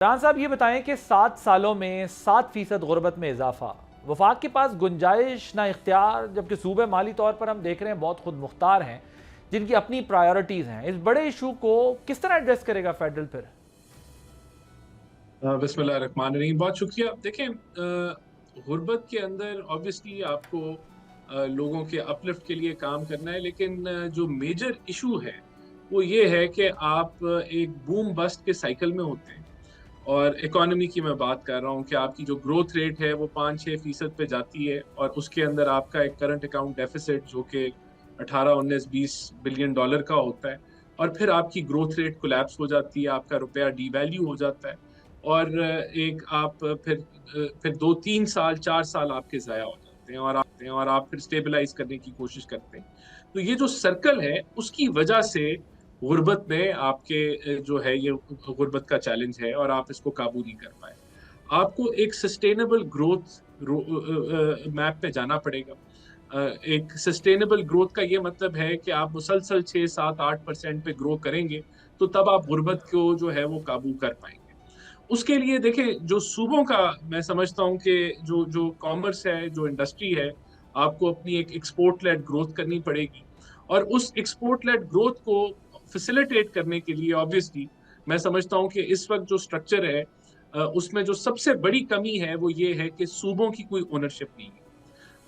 रान साहब ये बताएं कि 7 सालों में 7% गुर्बत में इजाफा, वफाक के पास गुंजाइश ना इख्तियार, जबकि सूबे माली तौर पर हम देख रहे हैं बहुत खुद मुख्तार हैं जिनकी अपनी प्रायोरिटीज़ हैं। इस बड़े इशू को किस तरह एड्रेस करेगा फेडरल फिर? बिस्मिल्लाह रहमान रहीम। बहुत शुक्रिया। देखें, गुर्बत के अंदर ऑब्वियसली आपको लोगों के अपलिफ्ट के लिए काम करना है, लेकिन जो मेजर इशू है वो ये है कि आप एक बूम बस्ट के साइकिल में होते हैं। और इकोनॉमी की मैं बात कर रहा हूँ कि आपकी जो ग्रोथ रेट है वो 5-6% पे जाती है, और उसके अंदर आपका एक करंट अकाउंट डेफिसिट जो कि 18-19-20 बिलियन डॉलर का होता है। और फिर आपकी ग्रोथ रेट कोलैप्स हो जाती है, आपका रुपया डीवैल्यू हो जाता है। और एक आप फिर 2-3 साल 4 साल आपके ज़ाया हो जाते हैं, और आप फिर स्टेबलाइज करने की कोशिश करते हैं। तो ये जो सर्कल है उसकी वजह से गुर्बत में आपके जो है ये गुर्बत का चैलेंज है, और आप इसको काबू नहीं कर पाए। आपको एक सस्टेनेबल ग्रोथ मैप पे जाना पड़ेगा। एक सस्टेनेबल ग्रोथ का ये मतलब है कि आप मुसलसल 6-7-8% पे ग्रो करेंगे, तो तब आप गुर्बत को जो है वो काबू कर पाएंगे। उसके लिए देखें, जो सूबों का मैं समझता हूँ कि जो जो कॉमर्स है, जो इंडस्ट्री है, आपको अपनी एक एक्सपोर्ट लेड ग्रोथ करनी पड़ेगी। और उस एक्सपोर्ट लेड ग्रोथ को फैसिलिटेट करने के लिए ऑब्वियसली मैं समझता हूँ कि इस वक्त जो स्ट्रक्चर है उसमें जो सबसे बड़ी कमी है वो ये है कि सूबों की कोई ओनरशिप नहीं है।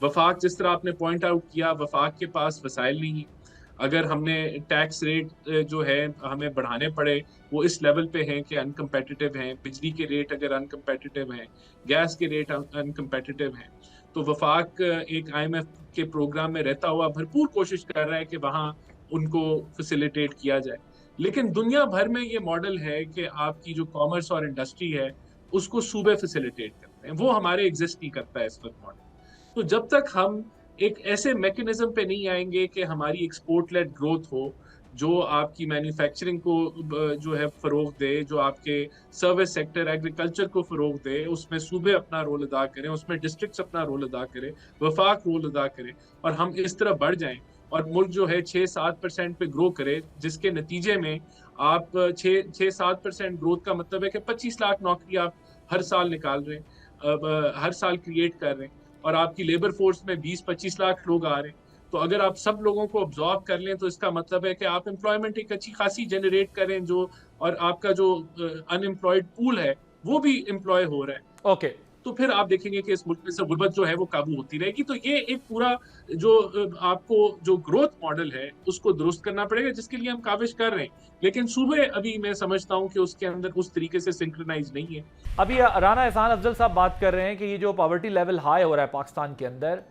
वफाक, जिस तरह आपने पॉइंट आउट किया, वफाक के पास वसाइल नहीं है। अगर हमने टैक्स रेट जो है हमें बढ़ाने पड़े, वो इस लेवल पे हैं कि अनकम्पेटिटिव हैं। बिजली के रेट अगर अनकम्पेटिटिव हैं, गैस के रेट अनकम्पेटिटिव हैं, तो वफाक एक आईएमएफ के प्रोग्राम में रहता हुआ भरपूर कोशिश कर रहा है कि वहाँ उनको फैसिलिटेट किया जाए। लेकिन दुनिया भर में ये मॉडल है कि आपकी जो कॉमर्स और इंडस्ट्री है उसको सूबे फैसिलिटेट करते हैं, वो हमारे एग्जिस्ट नहीं करता है इस वक्त मॉडल। तो जब तक हम एक ऐसे मैकेनिज्म पे नहीं आएंगे कि हमारी एक्सपोर्ट लेड ग्रोथ हो, जो आपकी मैन्युफैक्चरिंग को जो है फरोग दे, जो आपके सर्विस सेक्टर एग्रीकल्चर को फरोग दे, उसमें सूबे अपना रोल अदा करें, उसमें डिस्ट्रिक्ट्स अपना रोल अदा करें, वफाक रोल अदा करें, और हम इस तरह बढ़ जाएं और मुल्क जो है 6-7% पे ग्रो करे, जिसके नतीजे में आप 6-7% ग्रोथ का मतलब है कि 25 लाख नौकरी आप हर साल निकाल रहे हैं, हर साल क्रिएट कर रहे हैं, और आपकी लेबर फोर्स में 20-25 लाख लोग आ रहे हैं। तो अगर आप सब लोगों को ऑब्जॉर्व कर लें तो इसका मतलब है कि आप एम्प्लॉयमेंट एक अच्छी खासी जनरेट करें, जो और आपका जो अनएम्प्लॉयड पूल है वो भी एम्प्लॉय हो रहा है। ओके। तो फिर आप देखेंगे कि इस मुल्क में से गुर्बत जो है वो काबू होती रहेगी। तो ये एक पूरा जो आपको जो ग्रोथ मॉडल है उसको दुरुस्त करना पड़ेगा, जिसके लिए हम काविश कर रहे हैं। लेकिन सूबे अभी मैं समझता हूँ कि उसके अंदर उस तरीके से सिंक्रोनाइज नहीं है। अभी राना एहसान अफजल साहब बात कर रहे हैं कि ये जो पॉवर्टी लेवल हाई हो रहा है पाकिस्तान के अंदर,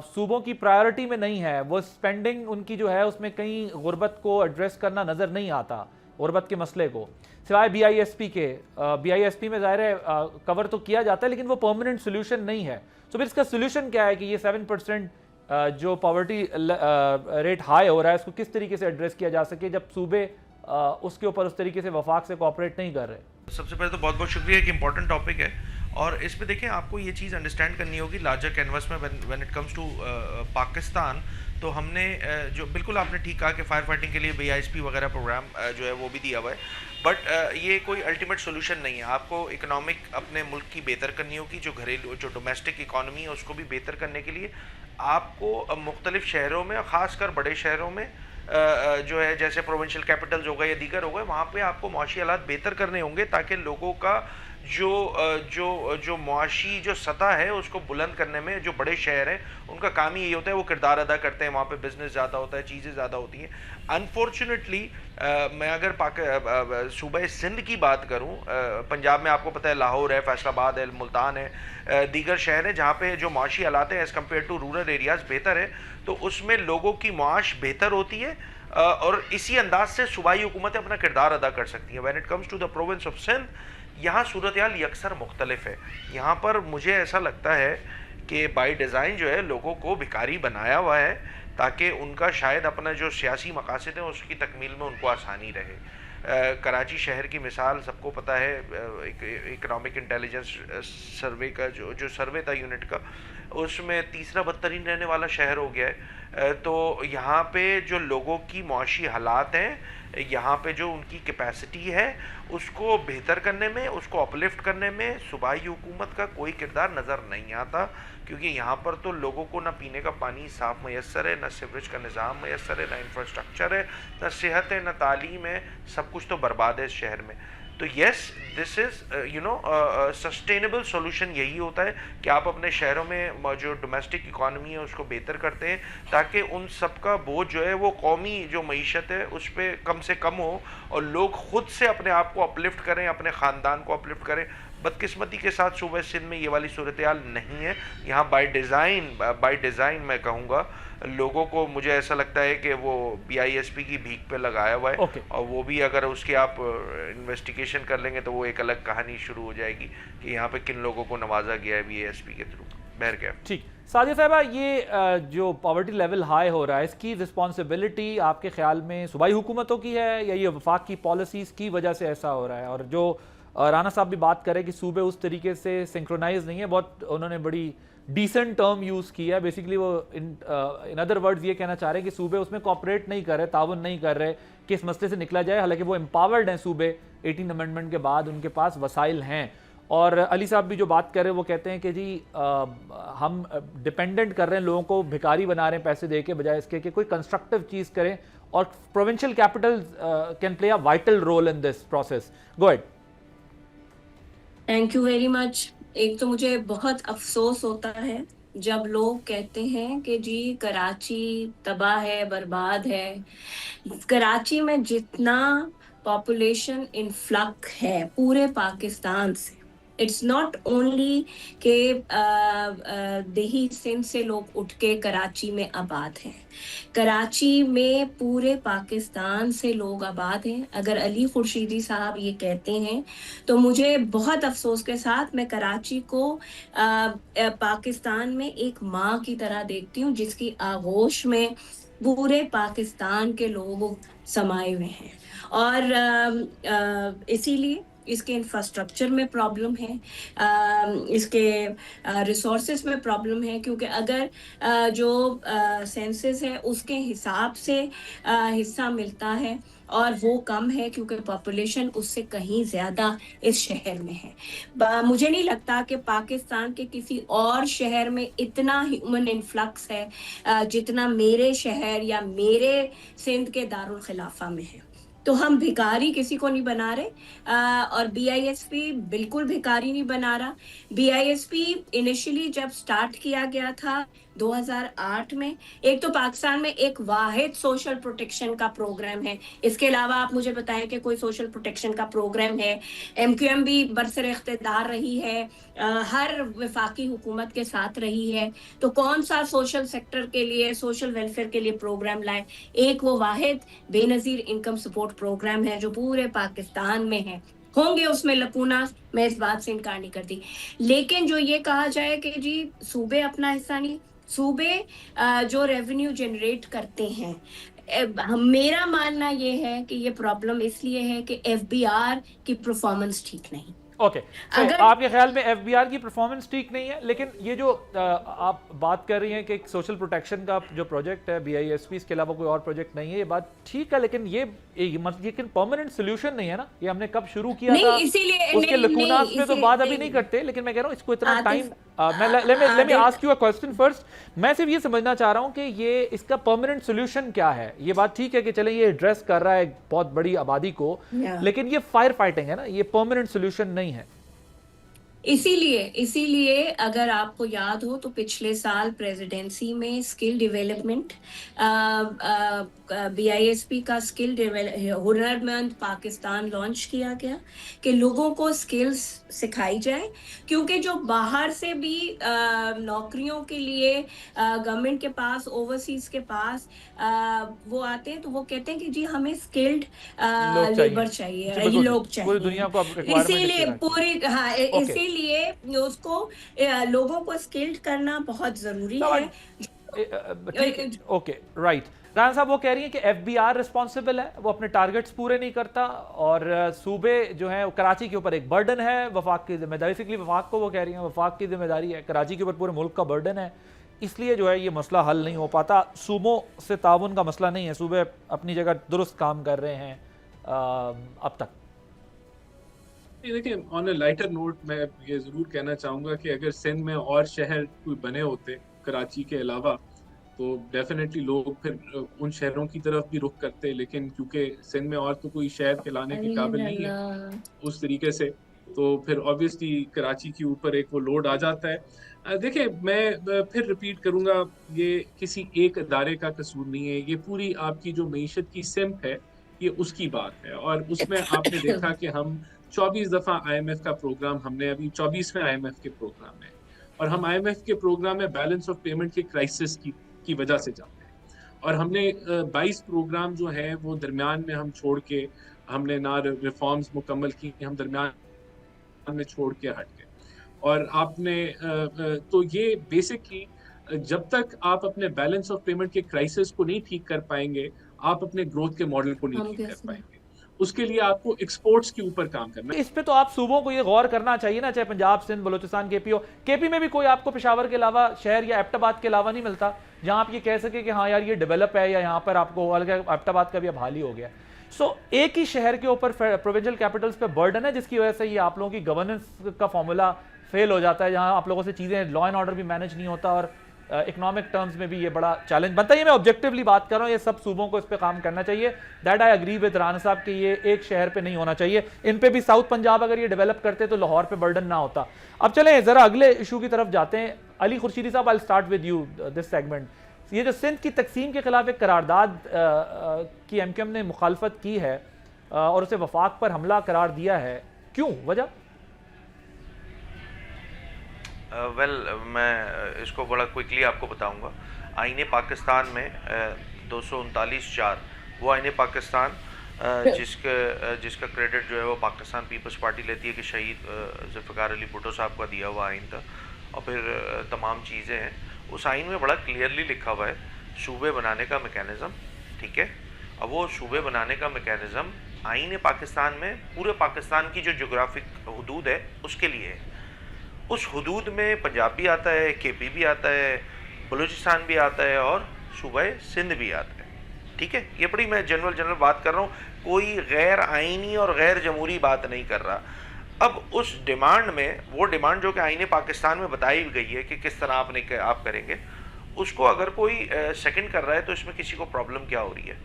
सूबों की प्रायोरिटी में नहीं है, वो स्पेंडिंग उनकी जो है उसमें कहीं गुर्बत को एड्रेस करना नज़र नहीं आता, गुर्बत के मसले को, सिवाय बीआईएसपी के। बीआईएसपी में ज़ाहिर है कवर तो किया जाता है, लेकिन वो परमानेंट सोल्यूशन नहीं है। तो फिर इसका सोल्यूशन क्या है कि ये 7% जो पॉवर्टी रेट हाई हो रहा है इसको किस तरीके से एड्रेस किया जा सके, जब सूबे उसके ऊपर उस तरीके से वफाक से कोऑपरेट नहीं कर रहे? सबसे पहले तो बहुत बहुत शुक्रिया, कि इंपॉर्टेंट टॉपिक है। और इसमें देखें, आपको ये चीज़ अंडरस्टैंड करनी होगी लार्जर कैनवस में, when it comes to Pakistan. तो हमने जो बिल्कुल आपने ठीक कहा कि फायर फाइटिंग के लिए बीआईएसपी वगैरह प्रोग्राम जो है वो भी दिया हुआ है, बट ये कोई अल्टीमेट सोल्यूशन नहीं है। आपको इकोनॉमिक अपने मुल्क की बेहतर करनी होगी, जो घरेलू जो डोमेस्टिक इकॉनमी है उसको भी बेहतर करने के लिए आपको मुख्तलिफ शहरों में, ख़ासकर बड़े शहरों में जो है जैसे प्रोविंशियल कैपिटल्स हो गए या दीगर हो गए, वहाँ पे आपको मुआशी हालात बेहतर करने होंगे, ताकि लोगों का जो जो मुआशी जो सतह है उसको बुलंद करने में, जो बड़े शहर हैं उनका काम ही यही होता है, वो किरदार अदा करते हैं, वहाँ पे बिजनेस ज़्यादा होता है, चीज़ें ज़्यादा होती हैं। अनफॉर्चुनेटली मैं अगर सूबा सिंध की बात करूँ, पंजाब में आपको पता है लाहौर है, फैसलाबाद है, मुल्तान है, दीगर शहर हैं जहाँ पे जो मुआशी हालात हैं as compared to rural areas बेहतर है, तो उसमें लोगों की मुआश बेहतर होती है, और इसी अंदाज से सूबाई हुकूमतें अपना किरदार अदा कर सकती हैं। When it comes to the province of Sindh, यहाँ सूरत हाल यकसर मुख्तलिफ है। यहाँ पर मुझे ऐसा लगता है कि बाई डिज़ाइन जो है लोगों को भिखारी बनाया हुआ है, ताकि उनका शायद अपना जो सियासी मकासद है उसकी तकमील में उनको आसानी रहे। कराची शहर की मिसाल सबको पता है, इकनॉमिक इंटेलिजेंस सर्वे का जो सर्वे था यूनिट का, उसमें तीसरा बदतरीन रहने वाला शहर हो गया है। तो यहाँ पे जो लोगों की मुआशी हालात हैं यहाँ पे जो उनकी कैपेसिटी है उसको बेहतर करने में, उसको अपलिफ्ट करने में सूबाई हुकूमत का कोई किरदार नज़र नहीं आता, क्योंकि यहाँ पर तो लोगों को ना पीने का पानी साफ़ मैसर है, ना सीवरेज का निज़ाम मैसर है, ना इंफ्रास्ट्रक्चर है, ना सेहत है, ना तालीम है, सब कुछ तो बर्बाद है इस शहर में। तो yes, this is sustainable solution यही होता है कि आप अपने शहरों में जो डोमेस्टिक इकॉनमी है उसको बेहतर करते हैं, ताकि उन सब का बोझ जो है वो कौमी जो मईशत है उस पर कम से कम हो और लोग खुद से अपने आप को अपलिफ्ट करें, अपने ख़ानदान को अपलिफ्ट करें। बदकिस्मती के साथ सूबे सिंध में ये वाली सूरत हाल नहीं है। यहाँ बाय डिज़ाइन मैं कहूँगा लोगों को, मुझे ऐसा लगता है कि वो BISP की भीख पे लगाया हुआ है। और वो भी अगर उसके आप इन्वेस्टिगेशन कर लेंगे तो वो एक अलग कहानी शुरू हो जाएगी कि यहाँ पे किन लोगों को नवाजा गया है BISP के थ्रू। बहर क्या ठीक। साजिद साहिबा, ये जो पॉवर्टी लेवल हाई हो रहा है, इसकी रिस्पॉन्सिबिलिटी आपके ख्याल में सूबाई हुकूमतों की है या ये वफाक की पॉलिसीज़ की वजह से ऐसा हो रहा है? और जो राना साहब भी बात करें कि सूबे उस तरीके से सिंक्रोनाइज नहीं है, बहुत उन्होंने बड़ी डिसेंट टर्म यूज़ किया है। बेसिकली वो इन अदर वर्ड्स ये कहना चाह रहे हैं कि सूबे उसमें कॉपरेट नहीं कर रहे, ताउन नहीं कर रहे कि इस मसले से निकला जाए। हालांकि वो एम्पावर्ड हैं सूबे, 18 अमेंडमेंट के बाद उनके पास वसाइल हैं। और अली साहब भी जो बात कर रहे हैं वो कहते हैं कि जी हम डिपेंडेंट कर रहे हैं लोगों को, भिखारी बना रहे हैं पैसे दे के, बजाय इसके कि कोई कंस्ट्रक्टिव चीज़ करें। और provincial capital can play a vital role in this process. Go ahead. Thank you very much. एक तो मुझे बहुत अफसोस होता है जब लोग कहते हैं कि जी कराची तबाह है, बर्बाद है। कराची में जितना पॉपुलेशन इन्फ्लक्स है पूरे पाकिस्तान से, इट्स नॉट ओनली के देही सिंध से लोग उठ के कराची में आबाद हैं, कराची में पूरे पाकिस्तान से लोग आबाद हैं। अगर अली खुर्शीदी साहब ये कहते हैं तो मुझे बहुत अफसोस के साथ मैं कराची को पाकिस्तान में एक माँ की तरह देखती हूँ, जिसकी आगोश में पूरे पाकिस्तान के लोग समाये हुए हैं। और इसीलिए इसके इंफ्रास्ट्रक्चर में प्रॉब्लम है, इसके रिसोर्सेज में प्रॉब्लम है, क्योंकि अगर जो सेंसस है उसके हिसाब से हिस्सा मिलता है और वो कम है क्योंकि पॉपुलेशन उससे कहीं ज़्यादा इस शहर में है। मुझे नहीं लगता कि पाकिस्तान के किसी और शहर में इतना ह्यूमन इन्फ्लक्स है जितना मेरे शहर या मेरे सिंध के दारुल खिलाफा में है। तो हम भिखारी किसी को नहीं बना रहे, और BISP बिल्कुल भिखारी नहीं बना रहा। BISP इनिशियली जब स्टार्ट किया गया था 2008 में, एक तो पाकिस्तान में एक वाहिद सोशल प्रोटेक्शन का प्रोग्राम है, इसके अलावा आप मुझे बताएं कि कोई सोशल प्रोटेक्शन का प्रोग्राम है। MQM भी बरसर इख्तिदार रही है, हर वफाकी हुकूमत के साथ रही है, तो कौन सा सोशल सेक्टर के लिए, सोशल वेलफेयर के लिए प्रोग्राम लाए? एक वो वाहिद बेनज़ीर इनकम सपोर्ट प्रोग्राम है जो पूरे पाकिस्तान में है। होंगे उसमें लपूना, मैं इस बात से इनकार नहीं करती, लेकिन जो ये कहा जाए कि जी सूबे अपना हिस्सा नहीं, सूबे जो रेवेन्यू जनरेट करते हैं, मेरा मानना ये है कि ये प्रॉब्लम इसलिए है कि FBR की परफॉर्मेंस ठीक नहीं। ओके, आपके ख्याल में FBR की परफॉर्मेंस ठीक नहीं है, लेकिन ये जो आप बात कर रही हैं कि सोशल प्रोटेक्शन का जो प्रोजेक्ट है BISP, इसके अलावा कोई और प्रोजेक्ट नहीं है, ये बात ठीक है, लेकिन ये परमानेंट सोल्यूशन नहीं है ना। ये हमने कब शुरू किया था, उसके लकूनास पे तो बात अभी नहीं करते, लेकिन मैं कह रहा हूँ इसको इतना time, let me ask you a question first. मैं सिर्फ ये समझना चाह रहा हूँ कि ये इसका परमानेंट सोल्यूशन क्या है। ये बात ठीक है कि चले ये एड्रेस कर रहा है बहुत बड़ी आबादी को, लेकिन ये फायर फाइटिंग है ना, ये परमानेंट सोल्यूशन नहीं है। इसीलिए अगर आपको याद हो तो पिछले साल प्रेसिडेंसी में स्किल डेवलपमेंट, BISP का स्किल हुनरमंद पाकिस्तान लॉन्च किया गया कि लोगों को स्किल्स सिखाई जाए, क्योंकि जो बाहर से भी नौकरियों के लिए गवर्नमेंट के पास, ओवरसीज के पास वो आते हैं, तो वो कहते हैं कि जी हमें स्किल्ड लेबर चाहिए, लोग चाहिए पूरी दुनिया को, इसीलिए इसीलिए उसको लोगों को स्किल्ड करना बहुत जरूरी है। Okay, right. राना साहब वो कह रही हैं कि FBR रिस्पॉन्सिबल है, वो अपने टारगेट्स पूरे नहीं करता, और सूबे जो है कराची के ऊपर एक बर्डन है, वफाक की जिम्मेदारी। बेसिकली वफाक को वो कह रही हैं वफाक की जिम्मेदारी है, कराची के ऊपर पूरे मुल्क का बर्डन है इसलिए जो है ये मसला हल नहीं हो पाता। सूबों से ताउन का मसला नहीं है, सूबे अपनी जगह दुरुस्त काम कर रहे हैं अब तक। देखिए, ऑन अ लाइटर नोट मैं ये ज़रूर कहना चाहूँगा कि अगर सिंध में और शहर कोई बने होते कराची के अलावा, तो डेफिनेटली लोग फिर उन शहरों की तरफ भी रुख करते, लेकिन क्योंकि सिंध में और तो कोई शहर कहलाने के काबिल नहीं है उस तरीके से, तो फिर ऑब्वियसली कराची के ऊपर एक वो लोड आ जाता है। देखिए, मैं फिर रिपीट करूँगा, ये किसी एक अदारे का कसूर नहीं है, ये पूरी आपकी जो मईशत की सिमत है ये उसकी बात है। और उसमें आपने देखा कि हम 24 दफ़ा IMF का प्रोग्राम, हमने अभी 24वें IMF के प्रोग्राम में, और हम IMF के प्रोग्राम में बैलेंस ऑफ पेमेंट के क्राइसिस की वजह से जाते हैं। और हमने 22 प्रोग्राम जो है वो दरमियान में हम छोड़ के, हमने ना रिफॉर्म्स मुकम्मल की, हम दरमियान में छोड़ के हट गए। और आपने तो ये बेसिकली जब तक आप अपने बैलेंस ऑफ पेमेंट के क्राइसिस को नहीं ठीक कर पाएंगे, आप अपने ग्रोथ के मॉडल को नहीं ठीक कर पाएंगे। उसके लिए आपको एक्सपोर्ट्स के ऊपर काम करना है। इस पे तो आप सूबों को ये गौर करना चाहिए ना, चाहे पंजाब, सिंध, बलूचिस्तान, केपी हो। केपी में भी कोई आपको पेशावर के अलावा शहर या एबटाबाद के अलावा नहीं मिलता जहां आप ये कह सके कि हाँ यार ये डेवलप है, या यहाँ पर आपको एबटाबाद का भी अब हाल ही हो गया। सो एक ही शहर के ऊपर प्रोविंशियल कैपिटल्स पे बर्डन है, जिसकी वजह से ये आप लोगों की गवर्नेंस का फॉर्मूला फेल हो जाता है, जहां आप लोगों से चीजें, लॉ एंड ऑर्डर भी मैनेज नहीं होता, और इकोनॉमिक टर्म्स में भी ये बड़ा चैलेंज बनता है। ये मैं ऑब्जेक्टिवली बात कर रहा हूँ, ये सब सूबों को इस पे काम करना चाहिए। That I agree with Rana sahab कि ये एक शहर पे नहीं होना चाहिए। इन पे भी साउथ पंजाब अगर ये डेवलप करते तो लाहौर पे बर्डन ना होता। अब चलें जरा अगले इशू की तरफ जाते हैं। अली खुर्शीदी साहब, I start with you this segment. ये जो सिंध की तकसीम के खिलाफ एक करारदाद की MQM ने मुखालफत की है और उसे वफाक पर हमला करार दिया है, क्यों, वजह? मैं इसको बड़ा क्विकली आपको बताऊंगा। आईने पाकिस्तान में 239(4) वो आईने पाकिस्तान जिसका क्रेडिट जो है वो पाकिस्तान पीपल्स पार्टी लेती है कि शहीद जुल्फ़िकार अली भुट्टो साहब का दिया हुआ आइन था, और फिर तमाम चीज़ें हैं। उस आइन में बड़ा क्लियरली लिखा हुआ है सूबे बनाने का मैकेनिज़्म, ठीक है। अब वो सूबे बनाने का मैकेनिज़्म आईने पाकिस्तान में पूरे पाकिस्तान की जो जोग्राफिक हदूद है उसके लिए है। उस हदूद में पंजाब भी आता है, KP भी आता है, बलूचिस्तान भी आता है, और सूबा सिंध भी आता है, ठीक है। ये बड़ी मैं जनरल बात कर रहा हूँ, कोई गैर आइनी और गैर जमहूरी बात नहीं कर रहा। अब उस डिमांड में, वो डिमांड जो कि आईने पाकिस्तान में बताई गई है कि किस तरह आप करेंगे, उसको अगर कोई सेकंड कर रहा है तो इसमें किसी को प्रॉब्लम क्या हो रही है?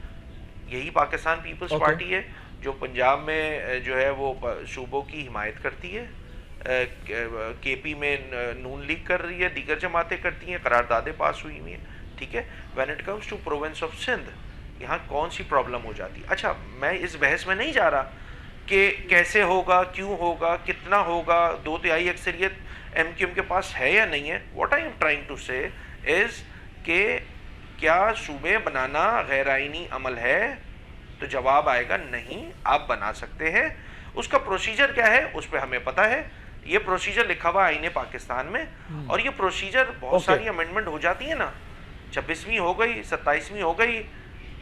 यही पाकिस्तान पीपल्स पार्टी है जो पंजाब में जो है वो सूबों की हिमायत करती है, KP में नून लीग कर रही है, दीगर जमातें करती हैं, करारदादें पास हुई हुई हैं, ठीक है। When it comes to province of Sindh, यहाँ कौन सी प्रॉब्लम हो जाती है? अच्छा, मैं इस बहस में नहीं जा रहा कि कैसे होगा, क्यों होगा, कितना होगा, 2/3 अक्सरियत MQM के पास है या नहीं है। What I am trying to say is कि क्या सूबे बनाना गैर आइनी अमल है? तो जवाब आएगा नहीं, आप बना सकते हैं। उसका प्रोसीजर क्या है उस पर हमें पता है, ये प्रोसीजर लिखा हुआ आईने पाकिस्तान में, और ये प्रोसीजर बहुत सारी अमेंडमेंट हो जाती है ना, 26वीं हो गई, 27वीं हो गई,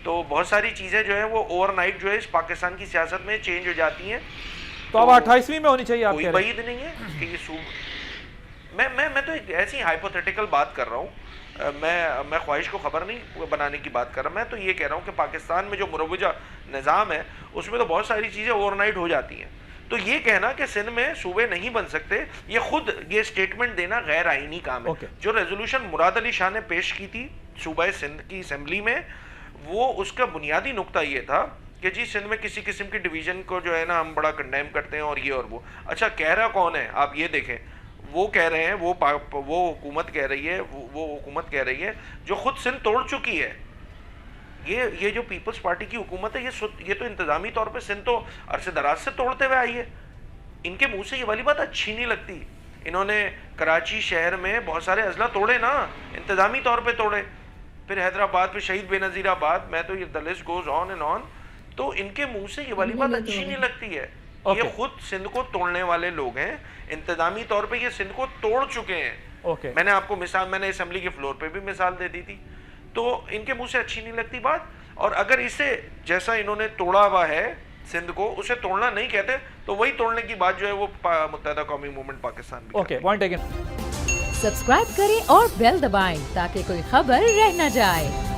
तो बहुत सारी चीज़ें जो है वो ओवरनाइट जो है इस पाकिस्तान की सियासत में चेंज हो जाती हैं। तो अब 28वीं में होनी चाहिए, कोई वईद नहीं है कि ये मैं तो एक ऐसी हाइपोथेटिकल बात कर रहा हूँ। मैं ख्वाहिश को खबर नहीं बनाने की बात कर रहा, मैं तो ये कह रहा हूँ कि पाकिस्तान में जो मुरवजा निज़ाम है उसमें तो बहुत सारी चीज़ें ओवरनाइट हो जाती हैं। तो ये कहना कि सिंध में सूबे नहीं बन सकते, ये खुद ये स्टेटमेंट देना गैर आईनी काम है। जो रेजोल्यूशन मुराद अली शाह ने पेश की थी सूबा सिंध की असेंबली में, वो उसका बुनियादी नुक्ता ये था कि जी सिंध में किसी किस्म की डिवीज़न को जो है ना हम बड़ा कंडेम करते हैं और ये और वो। अच्छा, कह रहा कौन है? आप ये देखें, वो कह रहे हैं, वो हुकूमत कह रही है, वो हुकूमत कह रही है जो खुद सिंध तोड़ चुकी है। ये जो पीपल्स पार्टी की हुकूमत है, ये तो इंतजामी तौर पे सिंध तो अरसे दराज से तोड़ते हुए आई है। इनके मुंह से ये वाली बात अच्छी नहीं लगती। इन्होंने कराची शहर में बहुत सारे अजला तोड़े ना, इंतजामी तौर पे तोड़े, फिर हैदराबाद, फिर शहीद बेनज़ीराबाद, मैं तो ये the list goes on and on. तो इनके मुंह से ये वाली बात अच्छी नहीं लगती है। ये खुद सिंध को तोड़ने वाले लोग हैं, इंतजामी तौर पे ये सिंध को तोड़ चुके हैं। मैंने आपको मिसाल, मैंने असेंबली के फ्लोर पे भी मिसाल दे दी थी। तो इनके मुंह से अच्छी नहीं लगती बात, और अगर इसे जैसा इन्होंने तोड़ा हुआ है सिंध को, उसे तोड़ना नहीं कहते, तो वही तोड़ने की बात जो है वो मुत्तहदा कौमी मूवमेंट पाकिस्तान भी पॉइंट टेकन। सब्सक्राइब करें और बेल दबाएं ताकि कोई खबर रह न जाए।